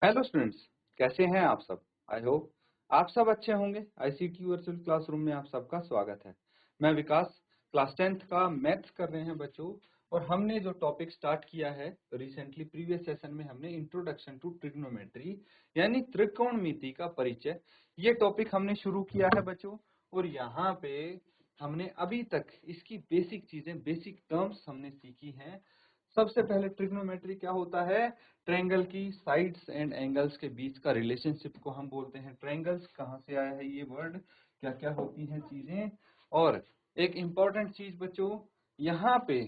Hello students, कैसे हैं आप सब। आई होप आप सब अच्छे होंगे। आईसीटी वर्चुअल क्लासरूम में आप सबका स्वागत है। मैं विकास, क्लास 10th का मैथ्स कर रहे हैं बच्चों। और हमने जो टॉपिक स्टार्ट किया है रिसेंटली, प्रीवियस सेशन में हमने इंट्रोडक्शन टू ट्रिग्नोमेट्री यानी त्रिकोणमिति का परिचय, ये टॉपिक हमने शुरू किया है बच्चों। और यहाँ पे हमने अभी तक इसकी बेसिक चीजें, बेसिक टर्म्स हमने सीखी हैं। सबसे पहले ट्रिग्नोमेट्री क्या होता है, ट्रायंगल की साइड्स एंड एंगल्स के बीच का रिलेशनशिप को हम बोलते हैं ट्रायंगल्स। कहाँ से आया है ये वर्ड, क्या क्या होती हैं चीजें। और एक इम्पॉर्टेंट चीज बच्चों, यहाँ पे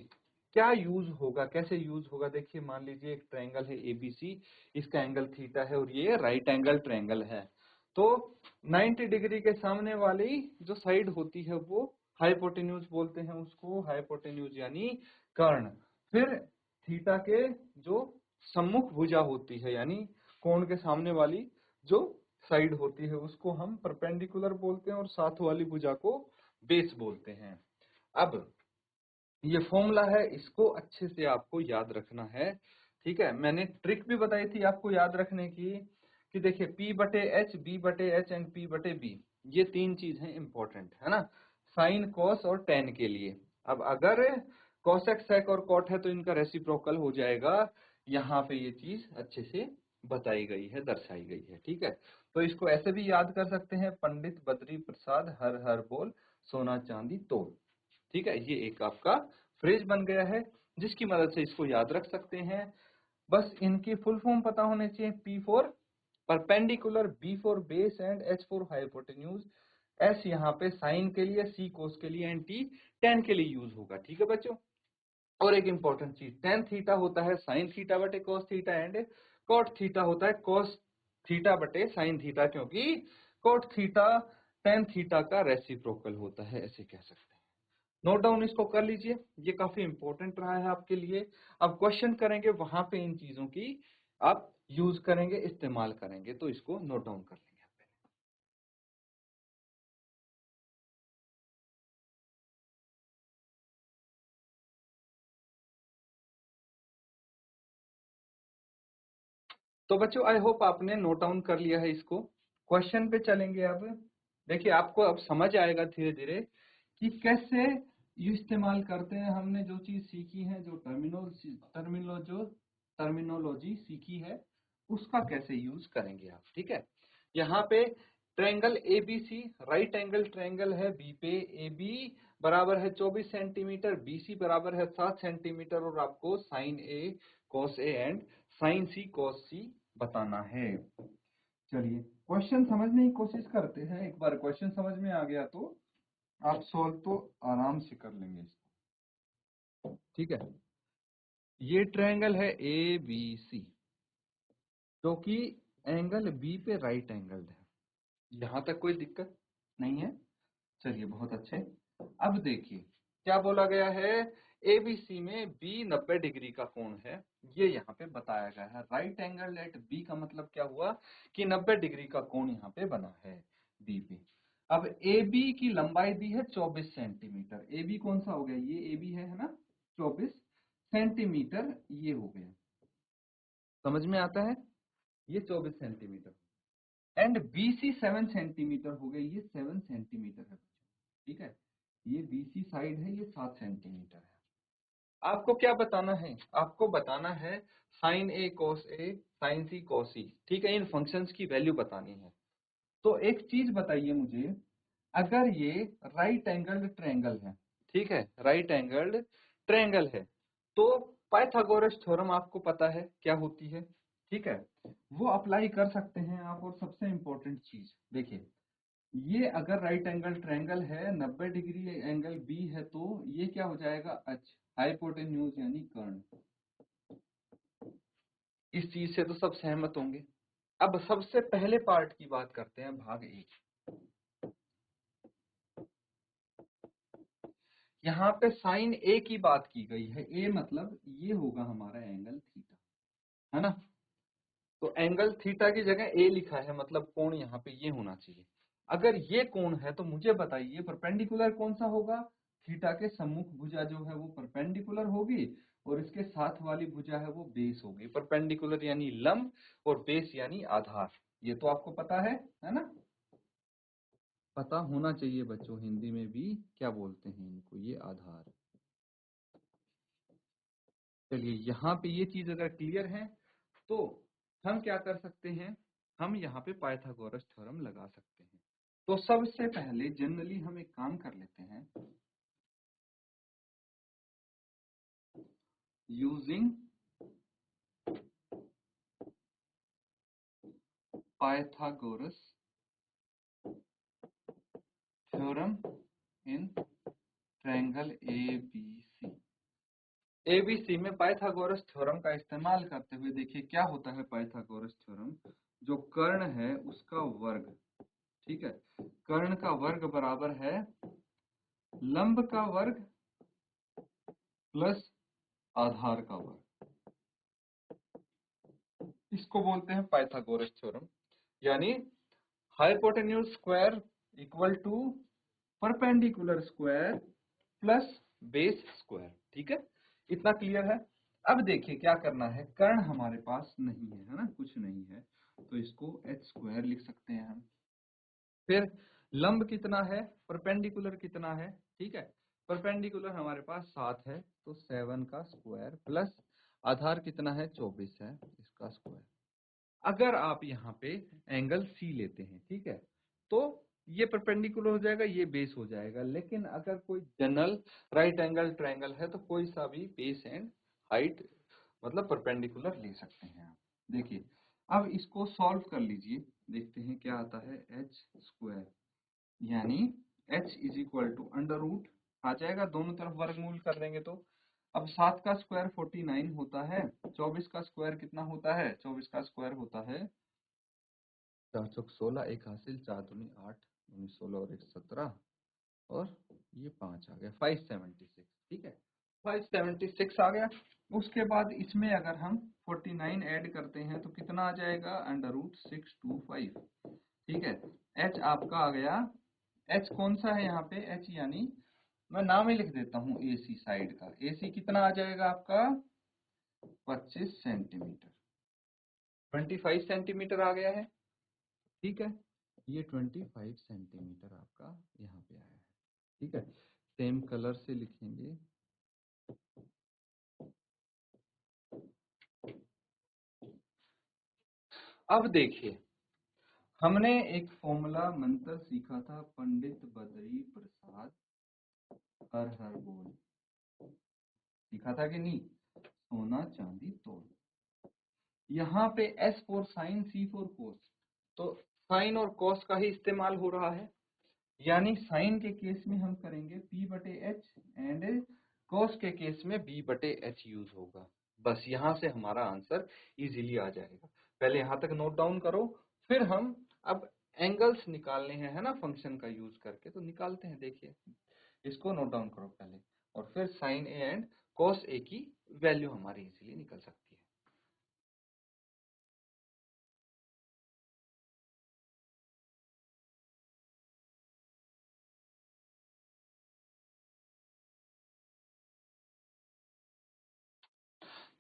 क्या यूज होगा, कैसे यूज होगा। देखिए मान लीजिए एक ट्रायंगल है एबीसी, इसका एंगल थीटा है और ये राइट एंगल ट्रायंगल है। तो 90 डिग्री के सामने वाली जो साइड होती है वो हाइपोटेन्यूज बोलते हैं उसको, हाइपोटेन्यूज यानी कर्ण। फिर थीटा के जो सम्मुख भुजा होती है यानी कोण के सामने वाली जो साइड होती है उसको हम परपेंडिकुलर बोलते हैं और साथ वाली भुजा को बेस बोलते हैं। अब ये फॉर्मूला है, इसको अच्छे से आपको याद रखना है। ठीक है, मैंने ट्रिक भी बताई थी आपको याद रखने की कि देखिए P बटे एच, बी बटे एच एंड P बटे बी, ये तीन चीज है इंपॉर्टेंट, है ना, साइन कॉस और टेन के लिए। अब अगर कॉस एक्स सेक और कॉट है तो इनका रेसिप्रोकल हो जाएगा। यहाँ पे ये चीज अच्छे से बताई गई है, दर्शाई गई है। ठीक है, तो इसको ऐसे भी याद कर सकते हैं, पंडित बद्री प्रसाद हर हर बोल सोना चांदी तोल। ठीक है, ये एक आपका फ्रेज बन गया है जिसकी मदद से इसको याद रख सकते हैं। बस इनकी फुल फॉर्म पता होने चाहिए, P for perpendicular, B for base and H for hypotenuse. S यहाँ पे साइन के लिए, C कोस के लिए एंड T टेन के लिए यूज होगा। ठीक है बच्चों। और एक इंपॉर्टेंट चीज, टेन थीटा होता है साइन थीटा बटे cos theta and cot theta होता है कॉस थीटा बटे साइन थीटा, क्योंकि कॉट थीटा टेन थीटा का रेसिप्रोकल होता है, ऐसे कह सकते हैं। नोट डाउन इसको कर लीजिए, ये काफी इंपॉर्टेंट रहा है आपके लिए। अब क्वेश्चन करेंगे वहां पे इन चीजों की आप यूज करेंगे, इस्तेमाल करेंगे, तो इसको नोट डाउन कर लेंगे आप पहले। तो बच्चों आई होप आपने नोट डाउन कर लिया है इसको। क्वेश्चन पे चलेंगे अब। देखिए आपको अब समझ आएगा धीरे धीरे कि कैसे ये इस्तेमाल करते हैं। हमने जो चीज सीखी है, जो टर्मिनोलॉजी सीखी है, उसका कैसे यूज करेंगे आप। ठीक है, यहाँ पे triangle ABC right angle triangle है। बी पे ए बी बराबर है 24 सेंटीमीटर, बीसी बराबर है 7 सेंटीमीटर और आपको sine A cos A and sine C cos C बताना है। चलिए क्वेश्चन समझने की कोशिश करते हैं। एक बार क्वेश्चन समझ में आ गया तो आप सॉल्व तो आराम से कर लेंगे इसको। ठीक है, ये ट्रायंगल है ए बी सी, जो कि एंगल बी पे राइट एंगल है। यहां तक कोई दिक्कत नहीं है। चलिए बहुत अच्छे। अब देखिए क्या बोला गया है, एबीसी में बी 90 डिग्री का कोण है, ये यहाँ पे बताया गया है। राइट एंगल एट बी का मतलब क्या हुआ कि 90 डिग्री का कोण यहाँ पे बना है बी पे। अब ए बी की लंबाई दी है 24 सेंटीमीटर। ए बी कौन सा हो गया, ये ए बी है ना, 24 सेंटीमीटर ये हो गया। समझ में आता है, ये 24 सेंटीमीटर एंड बीसी 7 सेंटीमीटर हो गया, ये 7 सेंटीमीटर है। ठीक है, ये बीसी साइड है, ये 7 सेंटीमीटर है। आपको क्या बताना है, आपको बताना है साइन ए कोस ए साइन सी कोस सी। ठीक है, इन फंक्शंस की वैल्यू बतानी है। तो एक चीज बताइए मुझे, अगर ये राइट एंगल्ड ट्रायंगल है, ठीक है, राइट एंगल्ड ट्रायंगल है, तो पाइथागोरस थ्योरम आपको पता है क्या होती है। ठीक है, वो अप्लाई कर सकते हैं आप। और सबसे इंपॉर्टेंट चीज देखिए, ये अगर राइट एंगल ट्रायंगल है, 90 डिग्री एंगल बी है, तो ये क्या हो जाएगा, एच हाइपोटेन्यूज यानी कर्ण। इस चीज से तो सब सहमत होंगे। अब सबसे पहले पार्ट की बात करते हैं, भाग एक। यहाँ पे साइन ए की बात की गई है, ए मतलब ये होगा हमारा एंगल थीटा, है ना। तो एंगल थीटा की जगह ए लिखा है, मतलब कोण यहाँ पे ये होना चाहिए। अगर ये कोण है तो मुझे बताइए परपेंडिकुलर कौन सा होगा, थीटा के सम्मुख भुजा जो है वो परपेंडिकुलर होगी और इसके साथ वाली भुजा है वो बेस हो गई। परपेंडिकुलर यानी लंब और बेस यानी आधार। ये तो आपको पता है ना? पता होना चाहिए बच्चों, हिंदी में भी क्या बोलते हैं इनको, ये आधार। चलिए यहाँ पे ये चीज अगर क्लियर है तो हम क्या कर सकते हैं, हम यहाँ पे पाइथागोरस थ्योरम लगा सकते हैं। तो सबसे पहले जनरली हम एक काम कर लेते हैं, using Pythagoras theorem in triangle ABC. ABC में पाइथागोरस थ्योरम का इस्तेमाल करते हुए देखिए क्या होता है। पाइथागोरस थ्योरम, जो कर्ण है उसका वर्ग, ठीक है, कर्ण का वर्ग बराबर है लंब का वर्ग प्लस आधार का वर्ग। इसको बोलते हैं पाइथागोरस थ्योरम। यानी hypotenuse square equal to perpendicular square plus base square. ठीक है, इतना क्लियर है। अब देखिए क्या करना है, कर्ण हमारे पास नहीं है ना, कुछ नहीं है, तो इसको h स्क्वायर लिख सकते हैं हम। फिर लंब कितना है, परपेंडिकुलर कितना है, ठीक है, परपेंडिकुलर हमारे पास 7 है तो 7 का स्क्वायर प्लस आधार कितना है 24 है, इसका स्क्वायर। अगर आप यहाँ पे एंगल सी लेते हैं, ठीक है, तो ये परपेंडिकुलर हो जाएगा, ये बेस हो जाएगा। लेकिन अगर कोई जनरल राइट एंगल ट्रायंगल है तो कोई सा भी बेस एंड हाइट मतलब परपेंडिकुलर ले सकते हैं आप। देखिए अब इसको सॉल्व कर लीजिए, देखते हैं क्या आता है। एच स्क्वायर यानी h is equal to under root आ जाएगा, दोनों तरफ वर्गमूल कर देंगे तो। अब 7 का स्क्वायर 49 होता है, 24 का स्क्वायर कितना होता है, 24 का स्क्वायर होता है 4 चौक 16, एक हासिल 4 दूनी 8, 19 16 और 1 17 और ये 5 आ गया 576। ठीक है, 576 आ गया। उसके बाद इसमें अगर हम 49 ऐड करते हैं तो कितना आ जाएगा, अंडर रूट 625। ठीक है, h आपका आ गया, h कौन सा है यहाँ पे, h यानी मैं नाम ही लिख देता हूँ AC साइड का, AC कितना आ जाएगा आपका 25 सेंटीमीटर, 25 सेंटीमीटर आ गया है। ठीक है, ये 25 सेंटीमीटर आपका यहाँ पे आया है। ठीक है, सेम कलर से लिखेंगे। अब देखिए हमने एक फॉर्मूला मंत्र सीखा था, पंडित बद्री प्रसाद हर हर बोल, सीखा था कि नहीं, सोना चांदी तोल। यहाँ पे S for sine, C for cos, तो साइन और कोस का ही इस्तेमाल हो रहा है। यानी साइन के केस में हम करेंगे P/H एंड कोस के केस में B/H यूज होगा। बस यहाँ से हमारा आंसर इजीली आ जाएगा। पहले यहाँ तक नोट डाउन करो, फिर हम अब एंगल्स निकालने हैं, है ना, फंक्शन का यूज करके, तो निकालते हैं। देखिए इसको नोट डाउन करो पहले, और फिर साइन ए एंड कोस ए की वैल्यू हमारी इजीली निकल सकती है।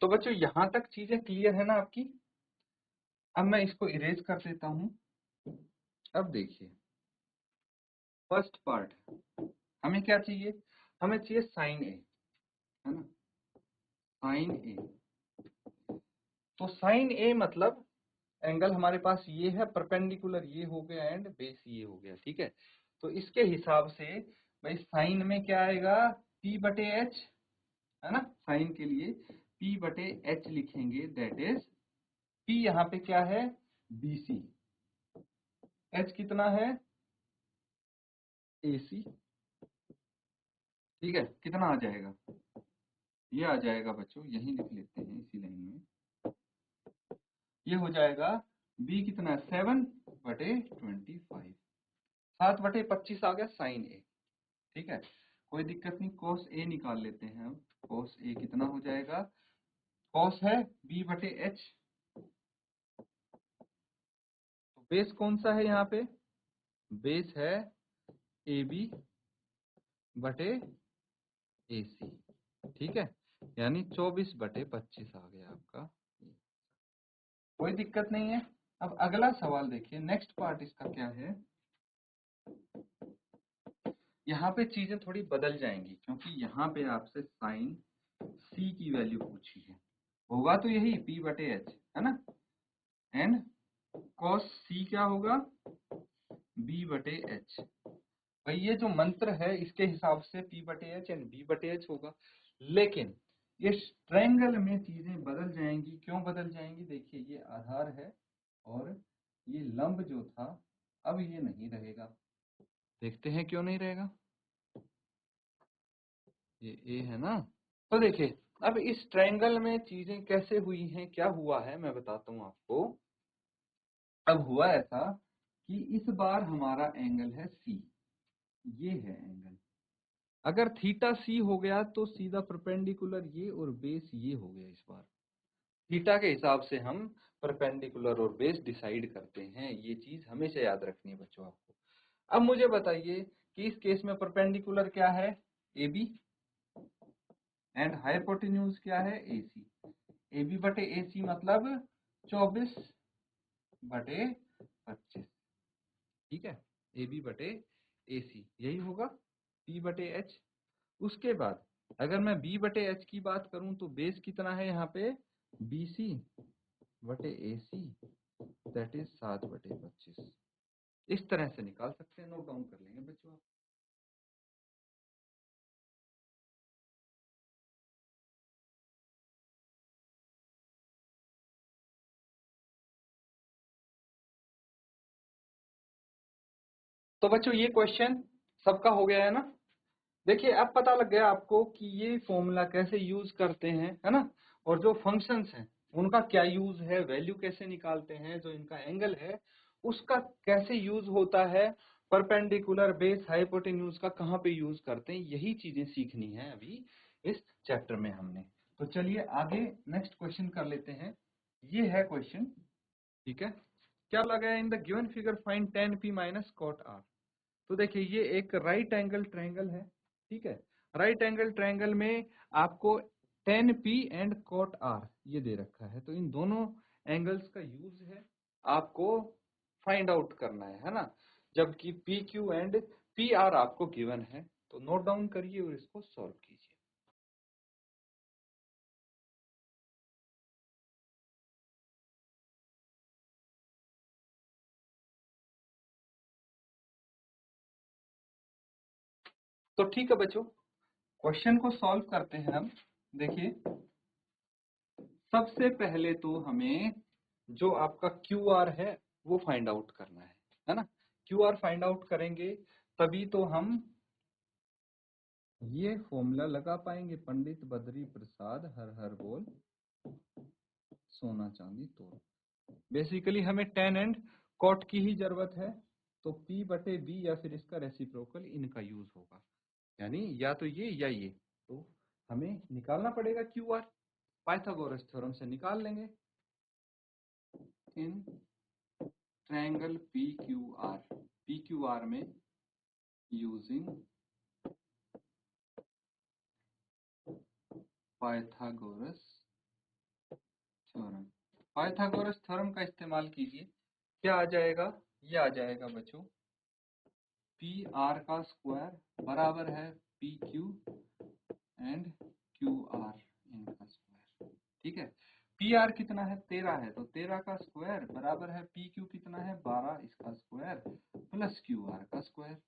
तो बच्चों यहाँ तक चीजें क्लियर है ना आपकी। अब मैं इसको इरेज कर देता हूँ। अब देखिए फर्स्ट पार्ट, हमें क्या चाहिए, हमें चाहिए साइन ए, है ना, साइन ए। तो साइन ए मतलब एंगल हमारे पास ये है, परपेंडिकुलर ये हो गया एंड बेस ये हो गया। ठीक है, तो इसके हिसाब से भाई साइन में क्या आएगा, P/H, है ना, साइन के लिए P/H लिखेंगे, दैट इज P यहाँ पे क्या है BC, H कितना है AC। ठीक है, कितना आ जाएगा, ये आ जाएगा बच्चों, यही लिख लेते हैं इसी लाइन में, ये हो जाएगा B कितना 7/25, 7/25 आ गया साइन ए। ठीक है, कोई दिक्कत नहीं, कोस ए निकाल लेते हैं हम। कोस ए कितना हो जाएगा, कोस है B/H, तो बेस कौन सा है यहाँ पे, बेस है AB/AC। ठीक है, यानी 24/25 आ गया आपका। कोई दिक्कत नहीं है। अब अगला सवाल देखिए, नेक्स्ट पार्ट इसका क्या है। यहाँ पे चीजें थोड़ी बदल जाएंगी क्योंकि यहाँ पे आपसे साइन सी की वैल्यू पूछी है। होगा तो यही P/H है ना, एंड कॉस सी क्या होगा B/H। भाई ये जो मंत्र है इसके हिसाब से P/H एंड B/H होगा, लेकिन इस ट्रायंगल में चीजें बदल जाएंगी। क्यों बदल जाएंगी? देखिए ये आधार है और ये लंब जो था अब ये नहीं रहेगा। देखते हैं क्यों नहीं रहेगा। ये ए है ना। तो देखिए अब इस ट्रायंगल में चीजें कैसे हुई हैं, क्या हुआ है मैं बताता हूँ आपको। अब हुआ ऐसा कि इस बार हमारा एंगल है सी, ये है एंगल। अगर थीटा सी हो गया तो सीधा परपेंडिकुलर ये और बेस ये हो गया। इस बार थीटा के हिसाब से हम परपेंडिकुलर और बेस डिसाइड करते हैं, ये चीज हमेशा याद रखनी है बच्चों आपको। अब मुझे बताइए कि इस केस में परपेंडिकुलर क्या है, ए बी, एंड हाइपोटेन्यूज क्या है, ए सी। ए बी बटे ए सी मतलब 24/25, ठीक है। ए बी बटे ए सी यही होगा P/H। उसके बाद अगर मैं B/H की बात करूं तो बेस कितना है यहाँ पे, BC/AC, दैट इज 7/25। इस तरह से निकाल सकते हैं, नोट डाउन कर लेंगे बच्चों आप। तो बच्चों ये क्वेश्चन सबका हो गया है ना। देखिए अब पता लग गया आपको कि ये फॉर्मूला कैसे यूज करते हैं, है ना, और जो फंक्शंस हैं उनका क्या यूज है, वैल्यू कैसे निकालते हैं, जो इनका एंगल है उसका कैसे यूज होता है, परपेंडिकुलर बेस हाइपोटेन्यूज का कहाँ पे यूज करते हैं, यही चीजें सीखनी है अभी इस चैप्टर में हमने। तो चलिए आगे नेक्स्ट क्वेश्चन कर लेते हैं। ये है क्वेश्चन, ठीक है। क्या लगा है, in the given figure find tan P minus cot R। तो देखिए ये एक राइट एंगल ट्रायंगल है, ठीक है। राइट एंगल ट्रायंगल में आपको tan P and cot R ये दे रखा है, तो इन दोनों एंगल्स का यूज है आपको फाइंड आउट करना है ना। जबकि PQ एंड PR आपको गिवन है, तो नोट डाउन करिए और इसको सॉल्व कीजिए। तो ठीक है बच्चों, क्वेश्चन को सॉल्व करते हैं हम। देखिए सबसे पहले तो हमें जो आपका क्यू आर है वो फाइंड आउट करना है ना। क्यू आर फाइंड आउट करेंगे तभी तो हम ये फॉर्मूला लगा पाएंगे, पंडित बद्री प्रसाद हर हर बोल सोना चांदी तोड़। बेसिकली हमें टेन एंड कॉट की ही जरूरत है, तो P/B या फिर इसका रेसिप्रोकल इनका यूज होगा, यानी या तो ये या ये। तो हमें निकालना पड़ेगा क्यू आर, पाइथागोरस थ्योरम से निकाल लेंगे। इन ट्रायंगल PQR में using Pythagoras theorem. Pythagoras theorem का इस्तेमाल कीजिए, क्या आ जाएगा, ये आ जाएगा बच्चों PR का स्क्वायर बराबर है PQ एंड QR इनका स्क्वायर, ठीक है। PR कितना है 13 है, तो 13 का स्क्वायर बराबर है PQ कितना है 12 इसका स्क्वायर प्लस QR का स्क्वायर।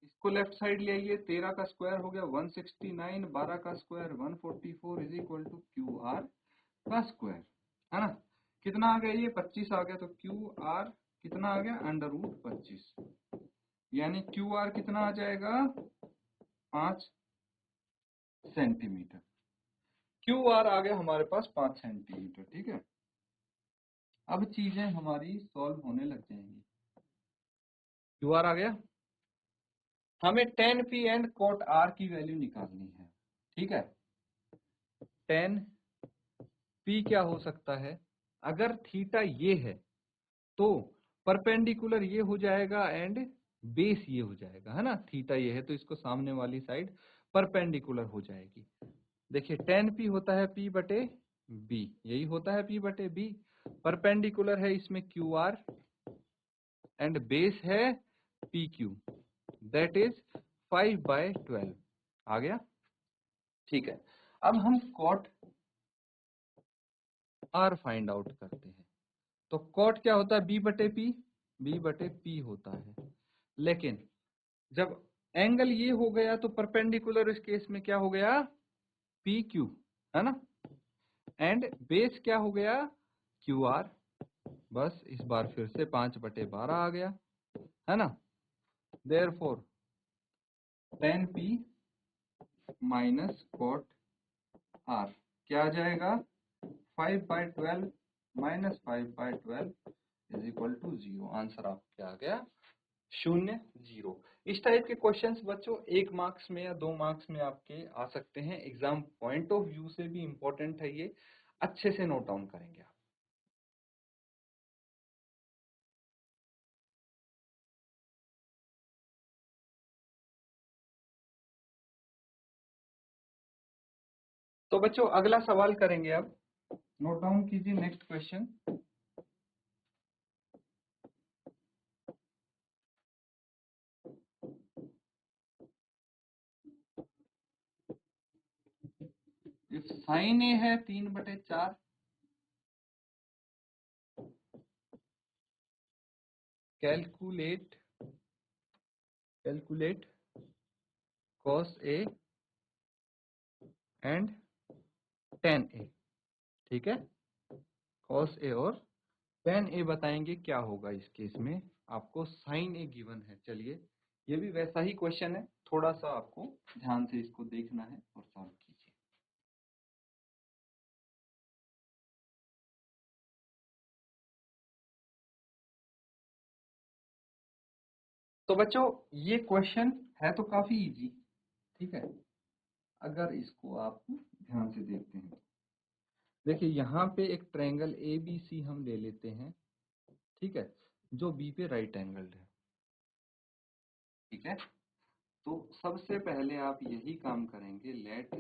इसको लेफ्ट साइड ले आइए, 13 का स्क्वायर हो गया 169, 12 का square 144 is equal to QR का स्क्वायर, है ना। कितना आ गया, ये 25 आ गया, तो QR कितना आ गया √25, यानी QR कितना आ जाएगा 5 सेंटीमीटर। QR आ गया हमारे पास 5 सेंटीमीटर, ठीक है। अब चीजें हमारी सॉल्व होने लग जाएंगी। QR आ गया, हमें tan P and cot R की वैल्यू निकालनी है, ठीक है। tan P क्या हो सकता है, अगर थीटा ये है तो परपेंडिकुलर ये हो जाएगा एंड बेस ये हो जाएगा, है ना। थीटा ये है तो इसको सामने वाली साइड परपेंडिकुलर हो जाएगी। देखिए tan p होता है p बटे b, यही होता है p बटे b। परपेंडिकुलर है इसमें QR एंड बेस है PQ, दैट इज 5/12। आ गया? ठीक है, अब हम cot R फाइंड आउट करते हैं। तो cot क्या होता है? b बटे p होता है। लेकिन जब एंगल ये हो गया तो परपेंडिकुलर इस केस में क्या हो गया? PQ, है ना? एंड बेस क्या हो गया? QR। बस इस बार फिर से 5/12 आ गया, है ना? Therefore tan P minus cot R क्या आ जाएगा? 5/12 minus 5/12 is equal to 0। Answer आपका क्या आ गया? 0, 0। इस टाइप के क्वेश्चंस बच्चों 1 मार्क्स में या 2 मार्क्स में आपके आ सकते हैं। एग्जाम पॉइंट ऑफ व्यू से भी इंपॉर्टेंट है ये, अच्छे से नोट डाउन करेंगे आप। तो बच्चों अगला सवाल करेंगे अब, नोट डाउन कीजिए नेक्स्ट क्वेश्चन। इफ साइन ए है 3/4, calculate cos A and tan A। ठीक है, cos A और tan A बताएंगे क्या होगा इस केस में। आपको sin A गिवन है। चलिए ये भी वैसा ही क्वेश्चन है, थोड़ा सा आपको ध्यान से इसको देखना है और सॉल्व कीजिए। तो बच्चों ये क्वेश्चन है तो काफी इजी, ठीक है, अगर इसको आप ध्यान से देखते हैं। देखिए यहाँ पे एक ट्रायंगल ABC हम ले लेते हैं, ठीक है, जो B पे राइट एंगल्ड है। ठीक है, तो सबसे पहले आप यही काम करेंगे, let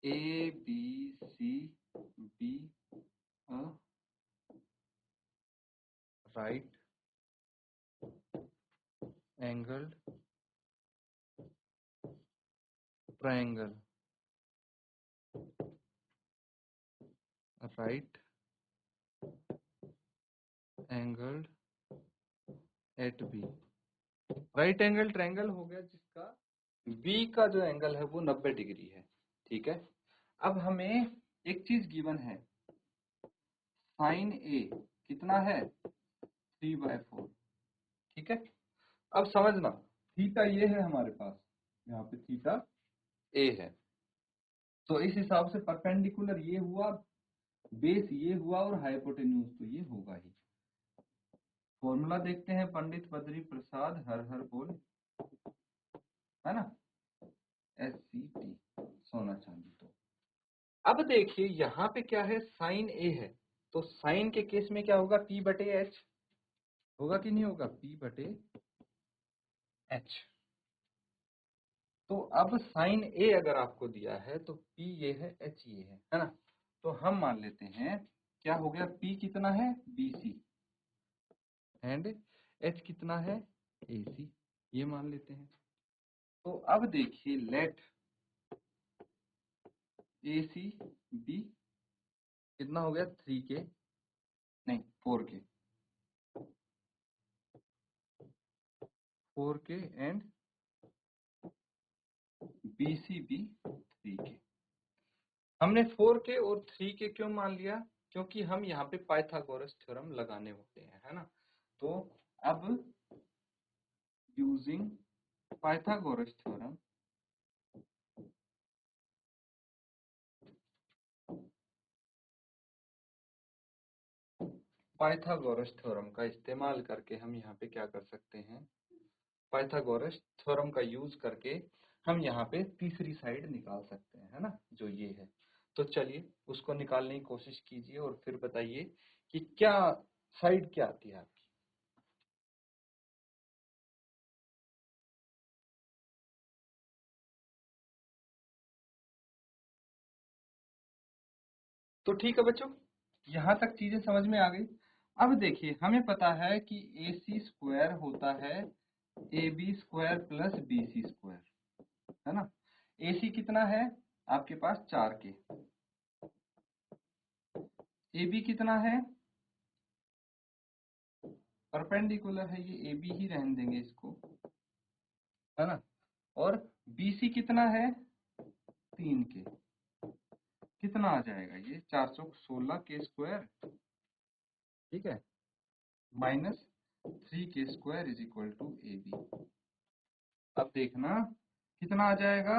ABC be a right angled triangle, right angled at B. Right angle triangle हो गया जिसका बी का जो एंगल है वो 90 डिग्री है। ठीक है, अब हमें एक चीज गिवन है, साइन ए कितना है? 3/4। ठीक है, अब समझना, थीटा ये है हमारे पास, यहाँ पे थीटा ए है, तो इस हिसाब से परपेंडिकुलर ये हुआ, बेस ये हुआ और हाइपोटेन्यूज तो ये होगा ही। फॉर्मूला देखते हैं, पंडित बद्री प्रसाद हर हर बोल, है ना, SCT, सोना चांदी। तो अब देखिए यहाँ पे क्या है, साइन ए है, तो साइन के केस में क्या होगा? P बटे एच होगा कि नहीं होगा? P बटे एच। तो अब साइन ए अगर आपको दिया है तो P ये है, H ये है ना? तो हम मान लेते हैं क्या हो गया, P कितना है? BC एंड H कितना है? AC, ये मान लेते हैं। तो अब देखिए लेट AC B कितना हो गया? 3K, नहीं 4K एंड BC भी 3K। हमने 4K और 3K क्यों मान लिया? क्योंकि हम यहाँ पे पाइथागोरस थ्योरम लगाने होते हैं, है ना? तो अब using Pythagoras theorem, Pythagoras theorem का इस्तेमाल करके हम यहाँ पे क्या कर सकते हैं, पाइथागोरस थ्योरम का यूज करके हम यहाँ पे तीसरी साइड निकाल सकते हैं, है ना, जो ये है। तो चलिए उसको निकालने की कोशिश कीजिए और फिर बताइए कि क्या साइड क्या आती है आपकी। तो ठीक है बच्चों, यहाँ तक चीजें समझ में आ गई। अब देखिए, हमें पता है कि AC स्क्वायर होता है AB square plus BC square, है ना। AC कितना है आपके पास 4K, AB कितना है, परपेंडिकुलर है ये, AB ही रहने देंगे इसको, है ना। और BC कितना है 3K, कितना आ जाएगा ये 416K स्क्वायर, ठीक है, minus 3K square is equal to AB। अब देखना कितना आ जाएगा,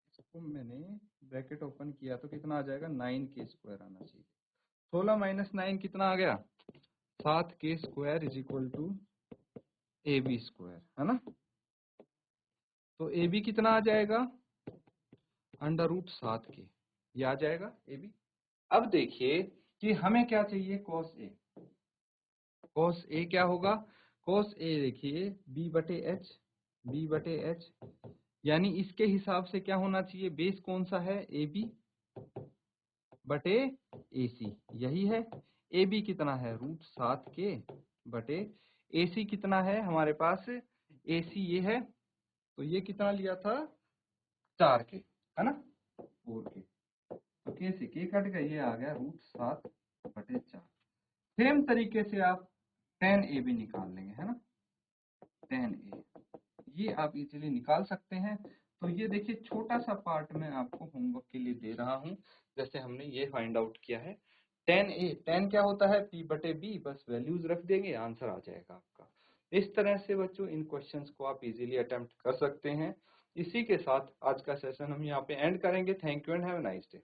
इसको मैंने ब्रैकेट ओपन किया तो कितना आ जाएगा 9K स्क्वायर आना चाहिए। 16 माइनस 9 कितना आ गया 7K square is equal to AB square, है ना। तो AB कितना आ जाएगा अंडर रूट 7K, ये आ जाएगा AB। अब देखिए कि हमें क्या चाहिए cos A। cos A क्या होगा, cos A देखिए B बटे H, यानी इसके हिसाब से क्या होना चाहिए, बेस कौन सा है AB बटे AC, यही है। AB कितना है √7K बटे AC कितना है हमारे पास, AC ये है, तो ये कितना लिया था 4K, है ना, 4K, तो K से K कट गया, ये आ गया √7 बटे 4। सेम तरीके से आप tan A भी निकाल लेंगे, है ना, tan A ये आप इजीली निकाल सकते हैं। तो ये देखिए छोटा सा पार्ट मैं आपको होमवर्क के लिए दे रहा हूँ, जैसे हमने ये फाइंड आउट किया है। tan A, tan क्या होता है P बटे B, बस वैल्यूज रख देंगे आंसर आ जाएगा आपका। इस तरह से बच्चों इन क्वेश्चंस को आप इजीली अटेम्प्ट कर सकते हैं। इसी के साथ आज का सेशन हम यहाँ पे एंड करेंगे। Thank you and have a nice day.